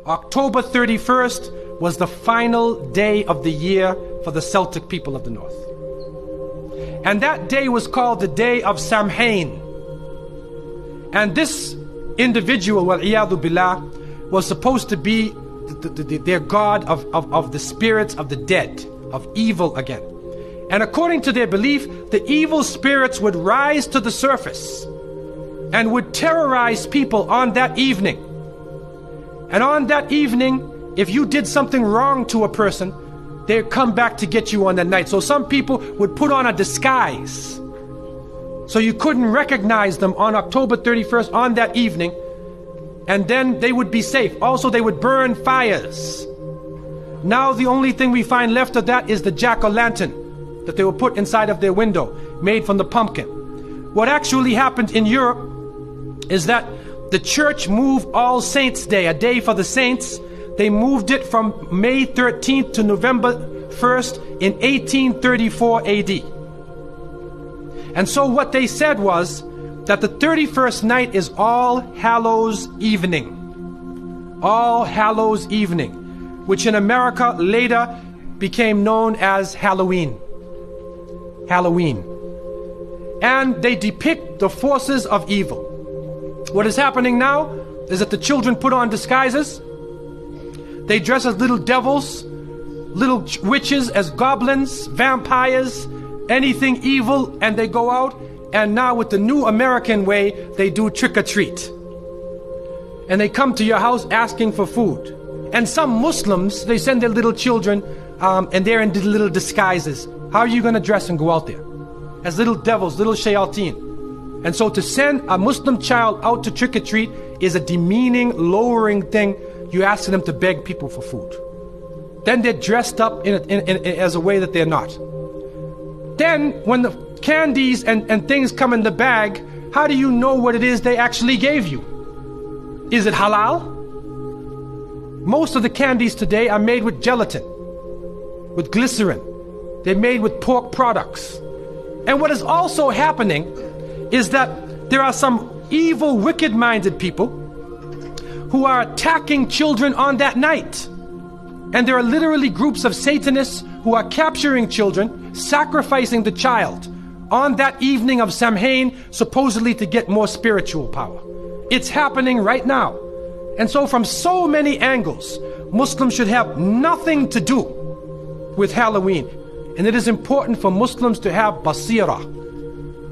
October 31st was the final day of the year for the Celtic people of the North. And that day was called the Day of Samhain. And this individual, wal-iyadhu billah, was supposed to be their god of the spirits of the dead, of evil again. And according to their belief, the evil spirits would rise to the surface and would terrorize people on that evening. And on that evening, if you did something wrong to a person, they'd come back to get you on that night. So some people would put on a disguise, so you couldn't recognize them on October 31st on that evening, and then they would be safe. Also, they would burn fires. Now the only thing we find left of that is the jack-o'-lantern that they would put inside of their window, made from the pumpkin. What actually happened in Europe is that the church moved All Saints' Day, a day for the saints. They moved it from May 13th to November 1st in 1834 AD. And so what they said was that the 31st night is All Hallows Evening. All Hallows Evening, which in America later became known as Halloween. Halloween. And they depict the forces of evil. What is happening now is that the children put on disguises. They dress as little devils, little witches, as goblins, vampires, anything evil, and they go out. And now with the new American way, they do trick-or-treat. And they come to your house asking for food. And some Muslims, they send their little children, and they're in little disguises. How are you going to dress and go out there? As little devils, little shayateen. And so to send a Muslim child out to trick-or-treat is a demeaning, lowering thing. You ask them to beg people for food. Then they're dressed up as a way that they're not. Then when the candies and things come in the bag, how do you know what it is they actually gave you? Is it halal? Most of the candies today are made with gelatin, with glycerin. They're made with pork products. And what is also happening is that there are some evil, wicked-minded people who are attacking children on that night. And there are literally groups of Satanists who are capturing children, sacrificing the child on that evening of Samhain, supposedly to get more spiritual power. It's happening right now. And so from so many angles, Muslims should have nothing to do with Halloween. And it is important for Muslims to have basira,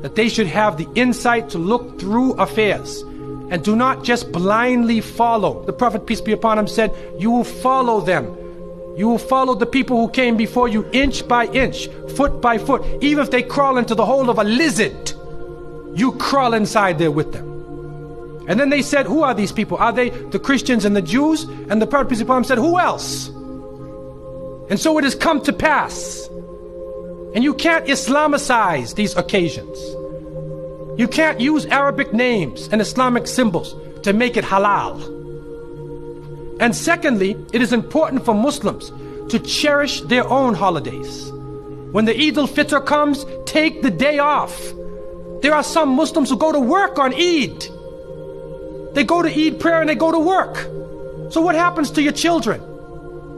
that they should have the insight to look through affairs and do not just blindly follow. The Prophet, peace be upon him, said, you will follow them. You will follow the people who came before you inch by inch, foot by foot. Even if they crawl into the hole of a lizard, you crawl inside there with them. And then they said, who are these people? Are they the Christians and the Jews? And the Prophet, peace be upon him, said, who else? And so it has come to pass. And you can't Islamicize these occasions. You can't use Arabic names and Islamic symbols to make it halal. And secondly, it is important for Muslims to cherish their own holidays. When the Eid al-Fitr comes, take the day off. There are some Muslims who go to work on Eid. They go to Eid prayer and they go to work. So what happens to your children?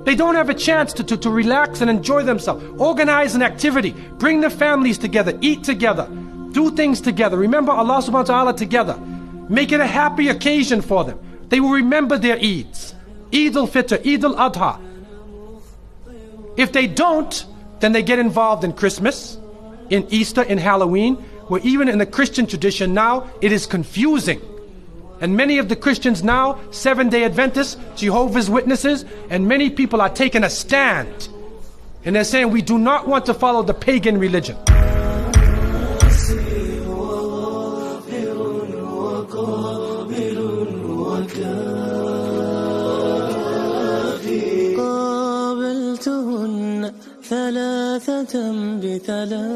They don't have a chance to relax and enjoy themselves. Organize an activity. Bring their families together. Eat together. Do things together. Remember Allah subhanahu wa ta'ala together. Make it a happy occasion for them. They will remember their Eids. Eid al-Fitr, Eid al-Adha. If they don't, then they get involved in Christmas, in Easter, in Halloween, where even in the Christian tradition now, it is confusing. And many of the Christians now, Seventh-day Adventists, Jehovah's Witnesses, and many people are taking a stand. And they're saying we do not want to follow the pagan religion. ثلاثة بثلاثة